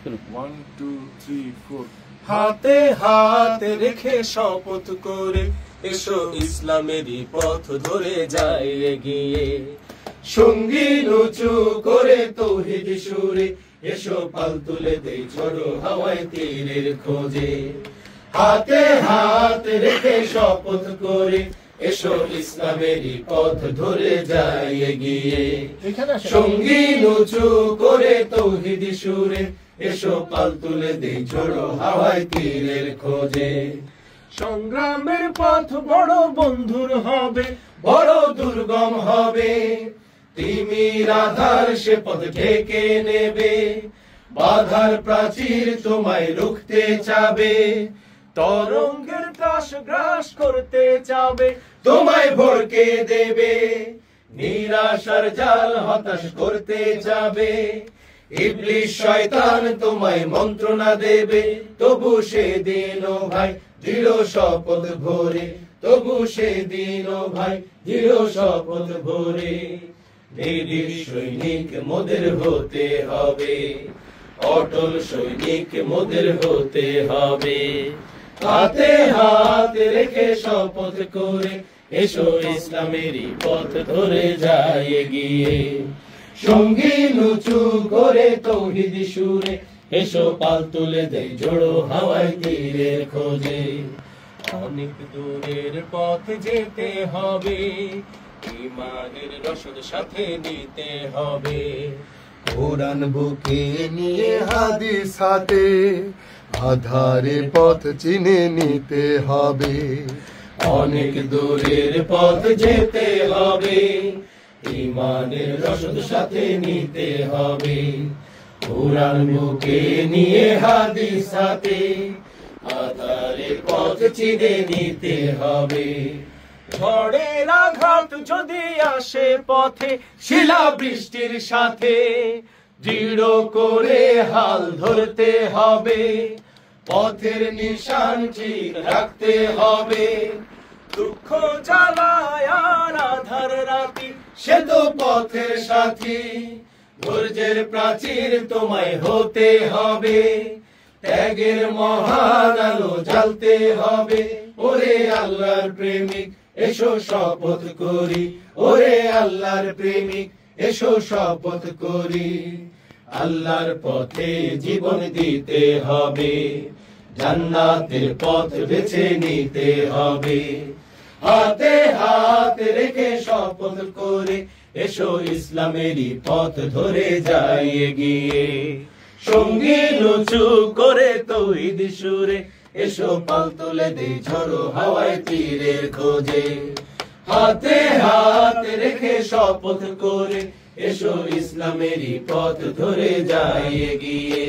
1 2 3 4 হাতে হাত রেখে শপথ করে এসো ইসলামেরই পথ ধরে যাই এগিয়ে। সঙ্গী উঁচু করে তৌহিদ সুরে এসো পাল তুলে দেই ঝড়ো হাওয়ায় তীরের খোঁজে। হাতে হাত রেখে শপথ করে এসো ইসলামেরই পথ ধরে যাই এগিয়ে। সঙ্গী উঁচু করে তৌহিদ সুরে এসো পাল তুলে দেই ঝড়ো হাওয়ায় তীরের খোঁজে। সংগ্রামের পথ বড় বন্ধুর হবে, বড় দুর্গম হবে, তিমির আধার সে পথ ঢেকে নেবে। বাধার প্রাচীর তোমায় রুখতে চাবে, তরঙ্গের ত্রাস গ্রাস করতে চাবে, তোমায় ভড়কে দেবে। নিরাশার জাল হতাশ করতে যাবে, ইবলিশ শয়তান তোমায় মন্ত্রণা দেবে। তবু সেদিন ও ভাই দৃঢ় শপথ ভরে, তবু সেদিন ও ভাই দৃঢ় শপথ ভরে। নির্ভীক সৈনিক মোদের হতে হবে, অটল সৈনিক মোদের হতে হবে। হাতে হাত রেখে শপথ করে এসো ইসলামেরই পথ ধরে যাই এগিয়ে। সঙ্গী উঁচু করে তৌহিদ সুরে এসো পাল তুলে দেই ঝড়ো হাওয়ায় তীরের খোঁজে। অনেক দূরের পথ যেতে হবে, ঈমানের রসদ সাথে নিতে হবে। কোরআন বুকে নিয়ে হাদিস হাতে আধারে পথ চিনে নিতে হবে। অনেক দূরের পথ যেতে হবে, ঈমানের রসদ সাথে নিতে হবে। কোরআন বুকে নিয়ে হাদিস হাতে আধারে পথ চিনে নিতে হবে। ঝড়ের আঘাত যদি আসে পথে শিলা বৃষ্টির সাথে, দৃঢ় করে হাল ধরতে হবে, পথের নিশান ঠিক রাখতে হবে। দুঃখ জ্বালায় আর আধার রাতি সে তো পথের সাথী, ধৈর্যের প্রাচীর তোমায় হতে হবে, ত্যাগের মহান আলো জ্বালতে হবে। ওরে আল্লাহর প্রেমিক এসো শপথ করি, ওরে আল্লাহর প্রেমিক এসো শপথ করি। আল্লাহর পথে জীবন দিতে হবে, জান্নাতের পথ বেছে নিতে হবে। হাতে হাত রেখে শপথ করে এসো ইসলামেরই পথ ধরে যাই এগিয়ে। সঙ্গী উঁচু করে তৌহিদ সুরে এসো পাল তুলে দেই ঝড়ো হাওয়ায় তীরের খোঁজে। হাতে হাত রেখে শপথ করে এসো ইসলামেরই পথ ধরে যাই এগিয়ে।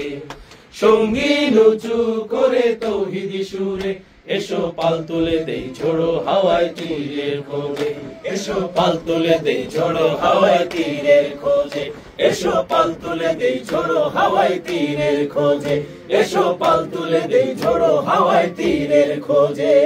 সঙ্গী উঁচু করে তৌহিদ সুরে এসো পাল তুলে দেই ঝড়ো হাওয়ায় তীরের খোঁজে। এসো পাল তুলে দেই ঝড়ো হাওয়ায় তীরের খোঁজে। এসো পাল তুলে দেই ঝড়ো হাওয়ায় তীরের খোঁজে। এসো পাল তুলে দেই ঝড়ো হাওয়ায় তীরের খোঁজে।